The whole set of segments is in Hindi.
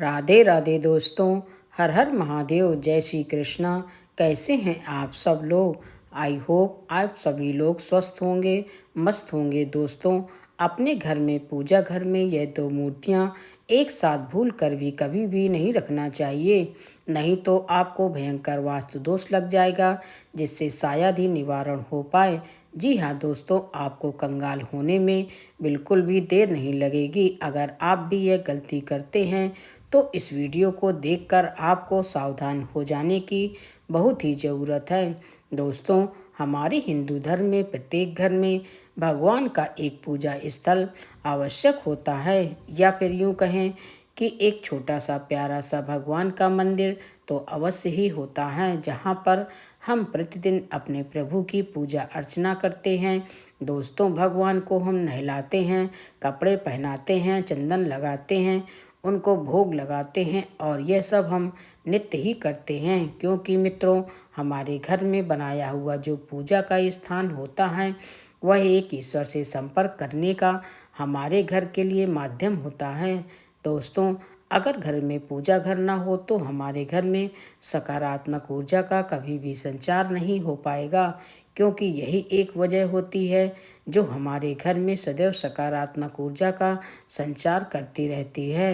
राधे राधे दोस्तों। हर हर महादेव। जय श्री कृष्णा। कैसे हैं आप सब लोग? आई होप आप सभी लोग स्वस्थ होंगे, मस्त होंगे। दोस्तों, अपने घर में, पूजा घर में ये दो मूर्तियां एक साथ भूल कर भी कभी भी नहीं रखना चाहिए, नहीं तो आपको भयंकर वास्तु दोष लग जाएगा, जिससे शायद ही निवारण हो पाए। जी हाँ दोस्तों, आपको कंगाल होने में बिल्कुल भी देर नहीं लगेगी। अगर आप भी यह गलती करते हैं तो इस वीडियो को देखकर आपको सावधान हो जाने की बहुत ही ज़रूरत है। दोस्तों, हमारे हिंदू धर्म में प्रत्येक घर में भगवान का एक पूजा स्थल आवश्यक होता है, या फिर यूँ कहें कि एक छोटा सा प्यारा सा भगवान का मंदिर तो अवश्य ही होता है, जहाँ पर हम प्रतिदिन अपने प्रभु की पूजा अर्चना करते हैं। दोस्तों, भगवान को हम नहलाते हैं, कपड़े पहनाते हैं, चंदन लगाते हैं, उनको भोग लगाते हैं, और यह सब हम नित्य ही करते हैं, क्योंकि मित्रों, हमारे घर में बनाया हुआ जो पूजा का स्थान होता है वह एक ईश्वर से संपर्क करने का हमारे घर के लिए माध्यम होता है। दोस्तों, अगर घर में पूजा घर ना हो तो हमारे घर में सकारात्मक ऊर्जा का कभी भी संचार नहीं हो पाएगा, क्योंकि यही एक वजह होती है जो हमारे घर में सदैव सकारात्मक ऊर्जा का संचार करती रहती है।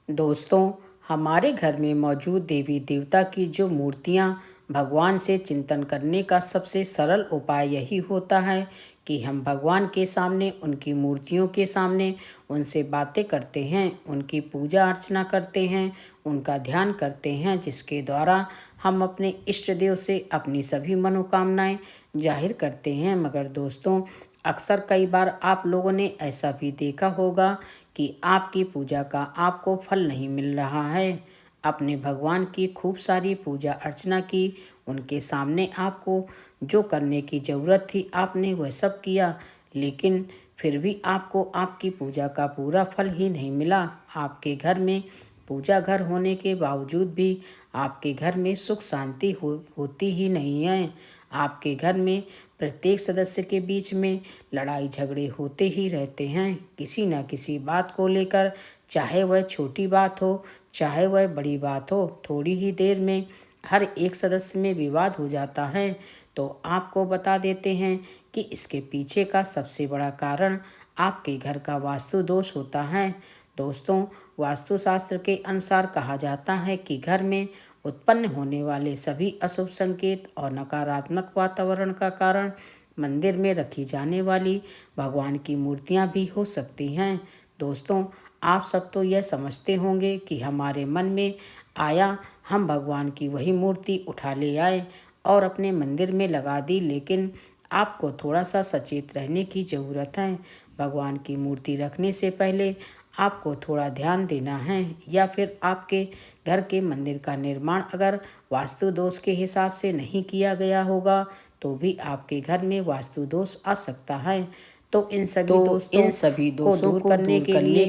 दोस्तों, हमारे घर में मौजूद देवी देवता की जो मूर्तियाँ, भगवान से चिंतन करने का सबसे सरल उपाय यही होता है कि हम भगवान के सामने, उनकी मूर्तियों के सामने उनसे बातें करते हैं, उनकी पूजा अर्चना करते हैं, उनका ध्यान करते हैं, जिसके द्वारा हम अपने इष्ट देव से अपनी सभी मनोकामनाएं जाहिर करते हैं। मगर दोस्तों, अक्सर कई बार आप लोगों ने ऐसा भी देखा होगा कि आपकी पूजा का आपको फल नहीं मिल रहा है। अपने भगवान की खूब सारी पूजा अर्चना की, उनके सामने आपको जो करने की ज़रूरत थी आपने वह सब किया, लेकिन फिर भी आपको आपकी पूजा का पूरा फल ही नहीं मिला। आपके घर में पूजा घर होने के बावजूद भी आपके घर में सुख शांति होती ही नहीं है। आपके घर में प्रत्येक सदस्य के बीच में लड़ाई झगड़े होते ही रहते हैं, किसी न किसी बात को लेकर, चाहे वह छोटी बात हो, चाहे वह बड़ी बात हो। थोड़ी ही देर में हर एक सदस्य में विवाद हो जाता है। तो आपको बता देते हैं कि इसके पीछे का सबसे बड़ा कारण आपके घर का वास्तु दोष होता है। दोस्तों, वास्तुशास्त्र के अनुसार कहा जाता है कि घर में उत्पन्न होने वाले सभी अशुभ संकेत और नकारात्मक वातावरण का कारण मंदिर में रखी जाने वाली भगवान की मूर्तियां भी हो सकती हैं। दोस्तों, आप सब तो यह समझते होंगे कि हमारे मन में आया, हम भगवान की वही मूर्ति उठा ले आए और अपने मंदिर में लगा दी, लेकिन आपको थोड़ा सा सचेत रहने की ज़रूरत है। भगवान की मूर्ति रखने से पहले आपको थोड़ा ध्यान देना है, या फिर आपके घर के मंदिर का निर्माण अगर वास्तु दोष के हिसाब से नहीं किया गया होगा तो भी आपके घर में वास्तु दोष आ सकता है। तो इन सभी दोषों को दूर करने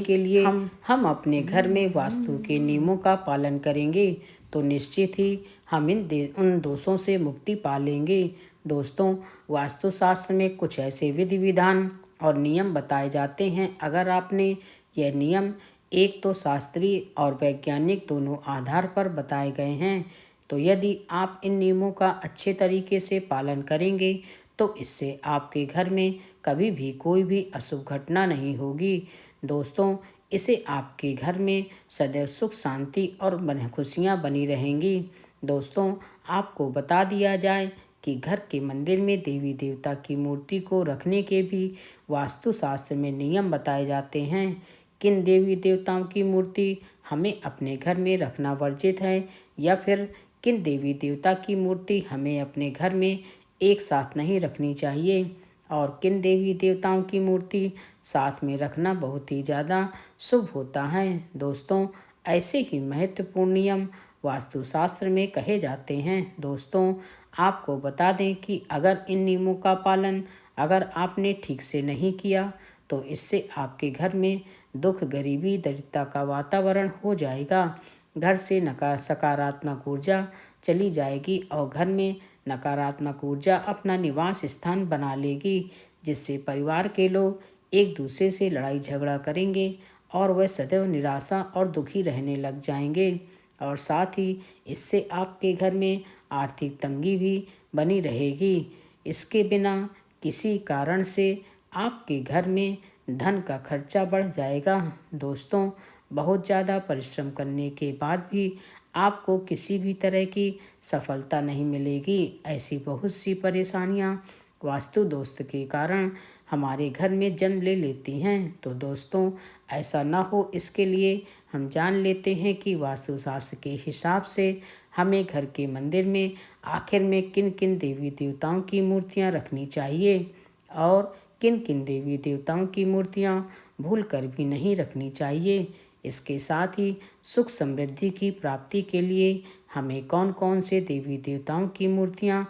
के लिए हम अपने घर में वास्तु के नियमों का पालन करेंगे तो निश्चित ही हम उन दोषों से मुक्ति पा लेंगे। दोस्तों, वास्तुशास्त्र में कुछ ऐसे विधि विधान और नियम बताए जाते हैं। अगर आपने यह नियम, एक तो शास्त्रीय और वैज्ञानिक दोनों आधार पर बताए गए हैं, तो यदि आप इन नियमों का अच्छे तरीके से पालन करेंगे तो इससे आपके घर में कभी भी कोई भी अशुभ घटना नहीं होगी। दोस्तों, इससे आपके घर में सदैव सुख शांति और खुशियाँ बनी रहेंगी। दोस्तों, आपको बता दिया जाए कि घर के मंदिर में देवी देवता की मूर्ति को रखने के भी वास्तुशास्त्र में नियम बताए जाते हैं। किन देवी देवताओं की मूर्ति हमें अपने घर में रखना वर्जित है, या फिर किन देवी देवता की मूर्ति हमें अपने घर में एक साथ नहीं रखनी चाहिए, और किन देवी देवताओं की मूर्ति साथ में रखना बहुत ही ज़्यादा शुभ होता है। दोस्तों, ऐसे ही महत्वपूर्ण नियम वास्तुशास्त्र में कहे जाते हैं। दोस्तों, आपको बता दें कि अगर इन नियमों का पालन अगर आपने ठीक से नहीं किया तो इससे आपके घर में दुख, गरीबी, दरिद्रता का वातावरण हो जाएगा। घर से सकारात्मक ऊर्जा चली जाएगी और घर में नकारात्मक ऊर्जा अपना निवास स्थान बना लेगी, जिससे परिवार के लोग एक दूसरे से लड़ाई झगड़ा करेंगे, और वह सदैव निराशा और दुखी रहने लग जाएंगे। और साथ ही इससे आपके घर में आर्थिक तंगी भी बनी रहेगी। इसके बिना किसी कारण से आपके घर में धन का खर्चा बढ़ जाएगा। दोस्तों, बहुत ज़्यादा परिश्रम करने के बाद भी आपको किसी भी तरह की सफलता नहीं मिलेगी। ऐसी बहुत सी परेशानियां वास्तु दोस्त के कारण हमारे घर में जन्म ले लेती हैं। तो दोस्तों, ऐसा ना हो इसके लिए हम जान लेते हैं कि वास्तुशास्त्र के हिसाब से हमें घर के मंदिर में आखिर में किन किन देवी देवताओं की मूर्तियां रखनी चाहिए और किन किन देवी देवताओं की मूर्तियां भूल कर भी नहीं रखनी चाहिए। इसके साथ ही सुख समृद्धि की प्राप्ति के लिए हमें कौन कौन से देवी देवताओं की मूर्तियां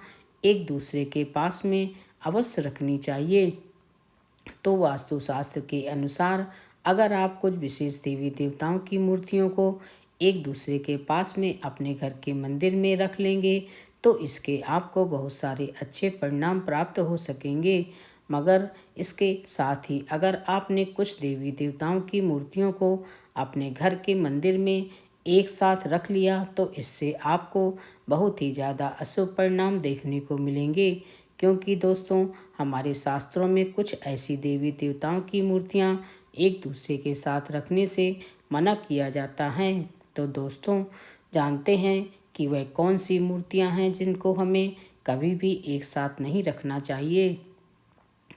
एक दूसरे के पास में अवश्य रखनी चाहिए। तो वास्तुशास्त्र के अनुसार अगर आप कुछ विशेष देवी देवताओं की मूर्तियों को एक दूसरे के पास में अपने घर के मंदिर में रख लेंगे तो इसके आपको बहुत सारे अच्छे परिणाम प्राप्त हो सकेंगे। मगर इसके साथ ही अगर आपने कुछ देवी देवताओं की मूर्तियों को अपने घर के मंदिर में एक साथ रख लिया तो इससे आपको बहुत ही ज़्यादा अशुभ परिणाम देखने को मिलेंगे। क्योंकि दोस्तों, हमारे शास्त्रों में कुछ ऐसी देवी देवताओं की मूर्तियां एक दूसरे के साथ रखने से मना किया जाता है। तो दोस्तों, जानते हैं कि वह कौन सी मूर्तियां हैं जिनको हमें कभी भी एक साथ नहीं रखना चाहिए।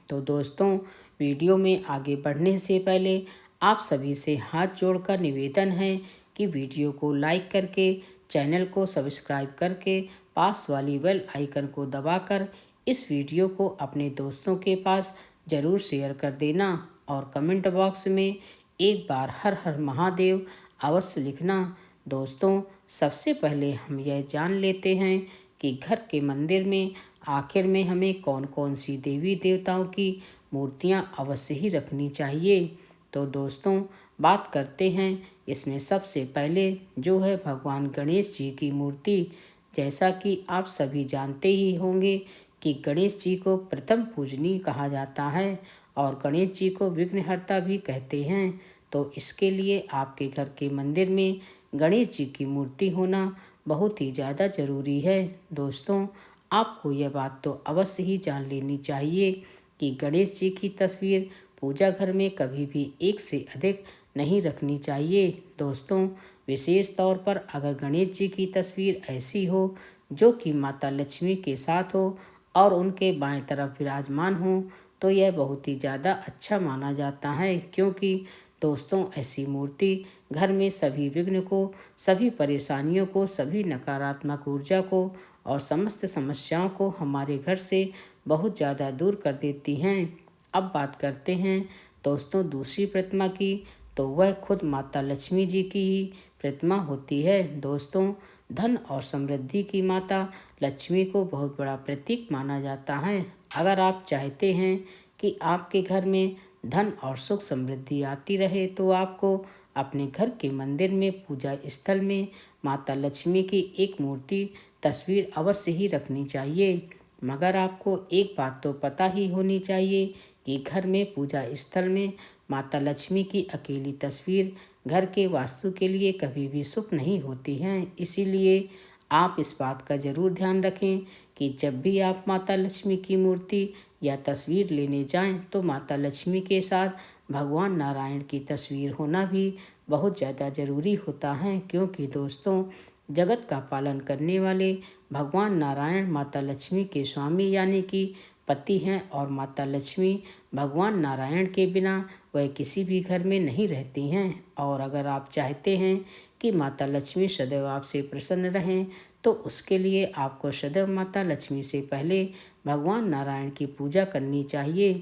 तो दोस्तों, वीडियो में आगे बढ़ने से पहले आप सभी से हाथ जोड़कर निवेदन है कि वीडियो को लाइक करके, चैनल को सब्सक्राइब करके, पास वाली बेल आइकन को दबाकर इस वीडियो को अपने दोस्तों के पास ज़रूर शेयर कर देना और कमेंट बॉक्स में एक बार हर हर महादेव अवश्य लिखना। दोस्तों, सबसे पहले हम यह जान लेते हैं कि घर के मंदिर में आखिर में हमें कौन कौन सी देवी देवताओं की मूर्तियां अवश्य ही रखनी चाहिए। तो दोस्तों, बात करते हैं इसमें सबसे पहले जो है भगवान गणेश जी की मूर्ति। जैसा कि आप सभी जानते ही होंगे कि गणेश जी को प्रथम पूजनीय कहा जाता है और गणेश जी को विघ्नहर्ता भी कहते हैं। तो इसके लिए आपके घर के मंदिर में गणेश जी की मूर्ति होना बहुत ही ज़्यादा ज़रूरी है। दोस्तों, आपको यह बात तो अवश्य ही जान लेनी चाहिए कि गणेश जी की तस्वीर पूजा घर में कभी भी एक से अधिक नहीं रखनी चाहिए। दोस्तों, विशेष तौर पर अगर गणेश जी की तस्वीर ऐसी हो जो कि माता लक्ष्मी के साथ हो और उनके बाएं तरफ विराजमान हो तो यह बहुत ही ज़्यादा अच्छा माना जाता है। क्योंकि दोस्तों, ऐसी मूर्ति घर में सभी विघ्न को, सभी परेशानियों को, सभी नकारात्मक ऊर्जा को और समस्त समस्याओं को हमारे घर से बहुत ज़्यादा दूर कर देती हैं। अब बात करते हैं दोस्तों दूसरी प्रतिमा की। तो वह खुद माता लक्ष्मी जी की ही प्रतिमा होती है। दोस्तों, धन और समृद्धि की माता लक्ष्मी को बहुत बड़ा प्रतीक माना जाता है। अगर आप चाहते हैं कि आपके घर में धन और सुख समृद्धि आती रहे तो आपको अपने घर के मंदिर में पूजा स्थल में माता लक्ष्मी की एक मूर्ति तस्वीर अवश्य ही रखनी चाहिए। मगर आपको एक बात तो पता ही होनी चाहिए कि घर में पूजा स्थल में माता लक्ष्मी की अकेली तस्वीर घर के वास्तु के लिए कभी भी शुभ नहीं होती हैं। इसीलिए आप इस बात का ज़रूर ध्यान रखें कि जब भी आप माता लक्ष्मी की मूर्ति या तस्वीर लेने जाएं तो माता लक्ष्मी के साथ भगवान नारायण की तस्वीर होना भी बहुत ज़्यादा ज़रूरी होता है। क्योंकि दोस्तों, जगत का पालन करने वाले भगवान नारायण माता लक्ष्मी के स्वामी यानी कि पति हैं और माता लक्ष्मी भगवान नारायण के बिना वह किसी भी घर में नहीं रहती हैं। और अगर आप चाहते हैं कि माता लक्ष्मी सदैव आपसे प्रसन्न रहें तो उसके लिए आपको सदैव माता लक्ष्मी से पहले भगवान नारायण की पूजा करनी चाहिए।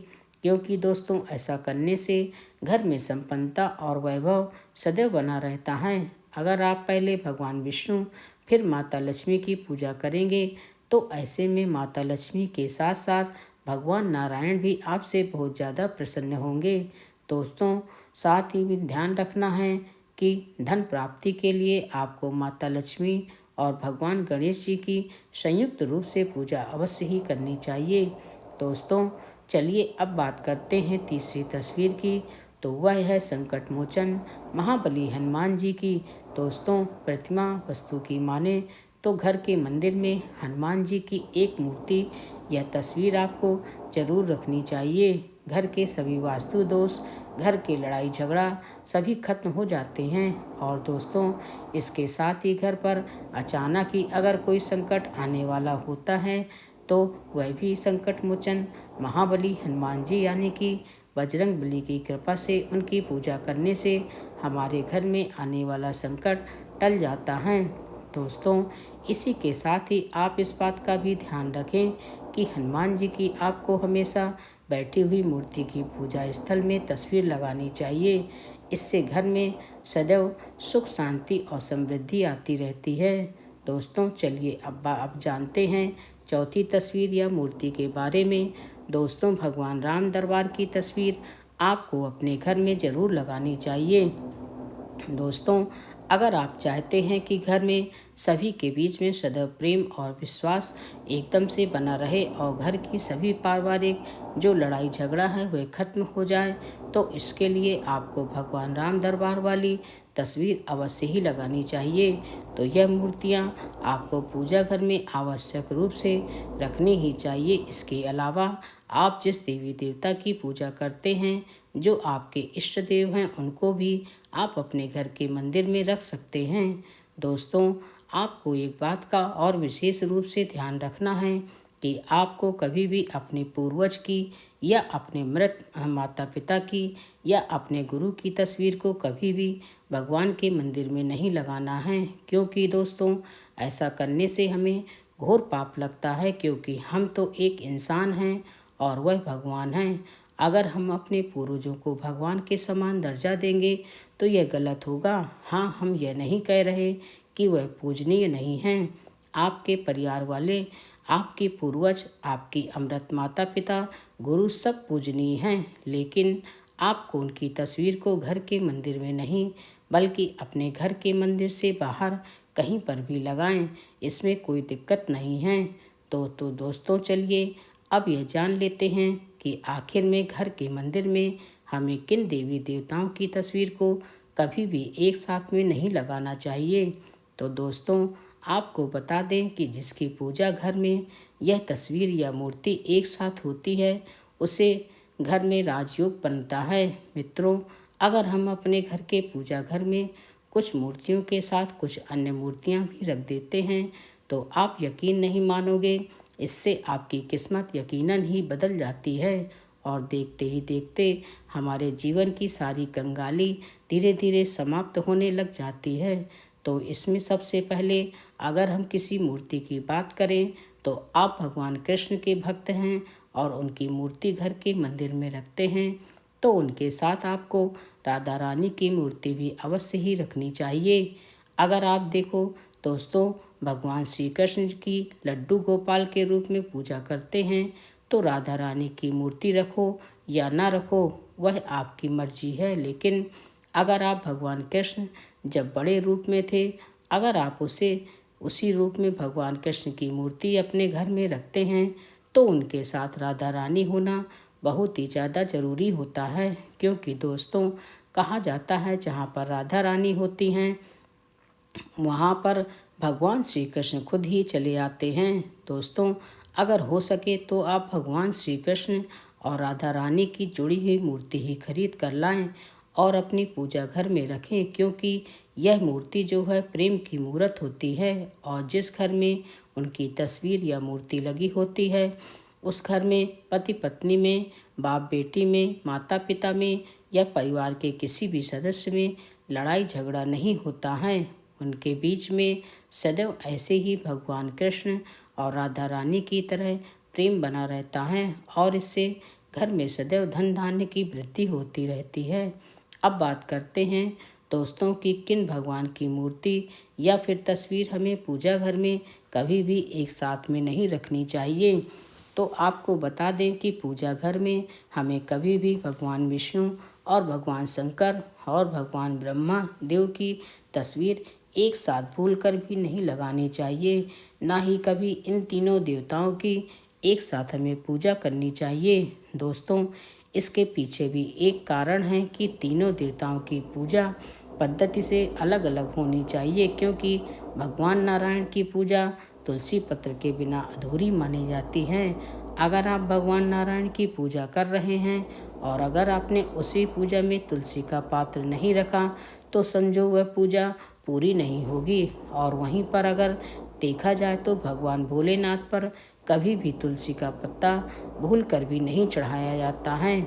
क्योंकि दोस्तों, ऐसा करने से घर में संपन्नता और वैभव सदैव बना रहता है। अगर आप पहले भगवान विष्णु फिर माता लक्ष्मी की पूजा करेंगे तो ऐसे में माता लक्ष्मी के साथ साथ भगवान नारायण भी आपसे बहुत ज़्यादा प्रसन्न होंगे। दोस्तों, साथ ही भी ध्यान रखना है कि धन प्राप्ति के लिए आपको माता लक्ष्मी और भगवान गणेश जी की संयुक्त रूप से पूजा अवश्य ही करनी चाहिए। दोस्तों, चलिए अब बात करते हैं तीसरी तस्वीर की। तो वह है संकट मोचन महाबली हनुमान जी की। दोस्तों, प्रतिमा वस्तु की माने तो घर के मंदिर में हनुमान जी की एक मूर्ति या तस्वीर आपको जरूर रखनी चाहिए। घर के सभी वास्तु दोष, घर के लड़ाई झगड़ा सभी खत्म हो जाते हैं। और दोस्तों, इसके साथ ही घर पर अचानक ही अगर कोई संकट आने वाला होता है तो वह भी संकट मोचन महाबली हनुमान जी यानी कि बजरंग बली की कृपा से उनकी पूजा करने से हमारे घर में आने वाला संकट टल जाता है। दोस्तों, इसी के साथ ही आप इस बात का भी ध्यान रखें कि हनुमान जी की आपको हमेशा बैठी हुई मूर्ति की पूजा स्थल में तस्वीर लगानी चाहिए। इससे घर में सदैव सुख शांति और समृद्धि आती रहती है। दोस्तों, चलिए अब जानते हैं चौथी तस्वीर या मूर्ति के बारे में। दोस्तों, भगवान राम दरबार की तस्वीर आपको अपने घर में ज़रूर लगानी चाहिए। दोस्तों, अगर आप चाहते हैं कि घर में सभी के बीच में सदैव प्रेम और विश्वास एकदम से बना रहे और घर की सभी पारिवारिक जो लड़ाई झगड़ा है वह खत्म हो जाए, तो इसके लिए आपको भगवान राम दरबार वाली तस्वीर अवश्य ही लगानी चाहिए। तो यह मूर्तियां आपको पूजा घर में आवश्यक रूप से रखनी ही चाहिए। इसके अलावा आप जिस देवी देवता की पूजा करते हैं, जो आपके इष्ट देव हैं, उनको भी आप अपने घर के मंदिर में रख सकते हैं। दोस्तों, आपको एक बात का और विशेष रूप से ध्यान रखना है कि आपको कभी भी अपने पूर्वज की या अपने मृत माता पिता की या अपने गुरु की तस्वीर को कभी भी भगवान के मंदिर में नहीं लगाना है, क्योंकि दोस्तों ऐसा करने से हमें घोर पाप लगता है, क्योंकि हम तो एक इंसान हैं और वह भगवान हैं। अगर हम अपने पूर्वजों को भगवान के समान दर्जा देंगे तो यह गलत होगा। हाँ, हम यह नहीं कह रहे कि वह पूजनीय नहीं हैं। आपके परिवार वाले, आपके पूर्वज, आपकी अमृत माता पिता, गुरु सब पूजनीय हैं, लेकिन आपको उनकी तस्वीर को घर के मंदिर में नहीं बल्कि अपने घर के मंदिर से बाहर कहीं पर भी लगाएं। इसमें कोई दिक्कत नहीं है। तो दोस्तों, चलिए अब यह जान लेते हैं कि आखिर में घर के मंदिर में हमें किन देवी देवताओं की तस्वीर को कभी भी एक साथ में नहीं लगाना चाहिए। तो दोस्तों, आपको बता दें कि जिसकी पूजा घर में यह तस्वीर या मूर्ति एक साथ होती है, उसे घर में राजयोग बनता है। मित्रों, अगर हम अपने घर के पूजा घर में कुछ मूर्तियों के साथ कुछ अन्य मूर्तियां भी रख देते हैं तो आप यकीन नहीं मानोगे, इससे आपकी किस्मत यकीनन ही बदल जाती है और देखते ही देखते हमारे जीवन की सारी कंगाली धीरे धीरे समाप्त होने लग जाती है। तो इसमें सबसे पहले अगर हम किसी मूर्ति की बात करें तो आप भगवान कृष्ण के भक्त हैं और उनकी मूर्ति घर के मंदिर में रखते हैं, तो उनके साथ आपको राधा रानी की मूर्ति भी अवश्य ही रखनी चाहिए। अगर आप देखो दोस्तों, भगवान श्री कृष्ण की लड्डू गोपाल के रूप में पूजा करते हैं, तो राधा रानी की मूर्ति रखो या ना रखो वह आपकी मर्जी है। लेकिन अगर आप भगवान कृष्ण जब बड़े रूप में थे, अगर आप उसी रूप में भगवान कृष्ण की मूर्ति अपने घर में रखते हैं, तो उनके साथ राधा रानी होना बहुत ही ज़्यादा ज़रूरी होता है। क्योंकि दोस्तों, कहा जाता है जहाँ पर राधा रानी होती हैं वहाँ पर भगवान श्री कृष्ण खुद ही चले आते हैं। दोस्तों, अगर हो सके तो आप भगवान श्री कृष्ण और राधा रानी की जुड़ी हुई मूर्ति ही खरीद कर लाएं और अपनी पूजा घर में रखें, क्योंकि यह मूर्ति जो है प्रेम की मूर्त होती है। और जिस घर में उनकी तस्वीर या मूर्ति लगी होती है, उस घर में पति पत्नी में, बाप बेटी में, माता पिता में या परिवार के किसी भी सदस्य में लड़ाई झगड़ा नहीं होता है। उनके बीच में सदैव ऐसे ही भगवान कृष्ण और राधा रानी की तरह प्रेम बना रहता है और इससे घर में सदैव धन धान्य की वृद्धि होती रहती है। अब बात करते हैं दोस्तों कि किन भगवान की मूर्ति या फिर तस्वीर हमें पूजा घर में कभी भी एक साथ में नहीं रखनी चाहिए। तो आपको बता दें कि पूजा घर में हमें कभी भी भगवान विष्णु और भगवान शंकर और भगवान ब्रह्मा देव की तस्वीर एक साथ भूलकर भी नहीं लगानी चाहिए। ना ही कभी इन तीनों देवताओं की एक साथ हमें पूजा करनी चाहिए। दोस्तों, इसके पीछे भी एक कारण है कि तीनों देवताओं की पूजा पद्धति से अलग अलग होनी चाहिए, क्योंकि भगवान नारायण की पूजा तुलसी पत्र के बिना अधूरी मानी जाती है। अगर आप भगवान नारायण की पूजा कर रहे हैं और अगर आपने उसी पूजा में तुलसी का पात्र नहीं रखा तो समझो वह पूजा पूरी नहीं होगी। और वहीं पर अगर देखा जाए तो भगवान भोलेनाथ पर कभी भी तुलसी का पत्ता भूल कर भी नहीं चढ़ाया जाता है।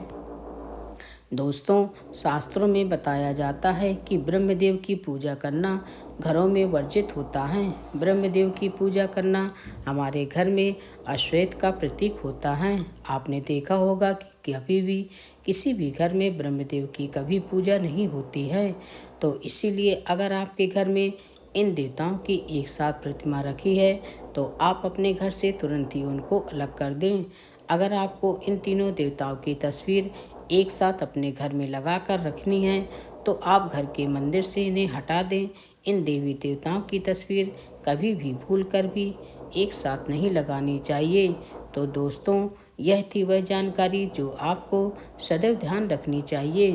दोस्तों, शास्त्रों में बताया जाता है कि ब्रह्मदेव की पूजा करना घरों में वर्जित होता है। ब्रह्मदेव की पूजा करना हमारे घर में अश्वेत का प्रतीक होता है। आपने देखा होगा कि कभी भी किसी भी घर में ब्रह्मदेव की कभी पूजा नहीं होती है। तो इसीलिए अगर आपके घर में इन देवताओं की एक साथ प्रतिमा रखी है तो आप अपने घर से तुरंत ही उनको अलग कर दें। अगर आपको इन तीनों देवताओं की तस्वीर एक साथ अपने घर में लगा कर रखनी है तो आप घर के मंदिर से इन्हें हटा दें। इन देवी देवताओं की तस्वीर कभी भी भूल कर भी एक साथ नहीं लगानी चाहिए। तो दोस्तों, यह थी वह जानकारी जो आपको सदैव ध्यान रखनी चाहिए।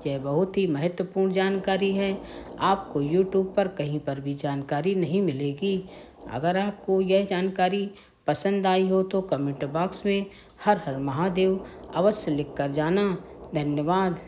यह बहुत ही महत्वपूर्ण जानकारी है। आपको YouTube पर कहीं पर भी जानकारी नहीं मिलेगी। अगर आपको यह जानकारी पसंद आई हो तो कमेंट बॉक्स में हर हर महादेव अवश्य लिख कर जाना। धन्यवाद।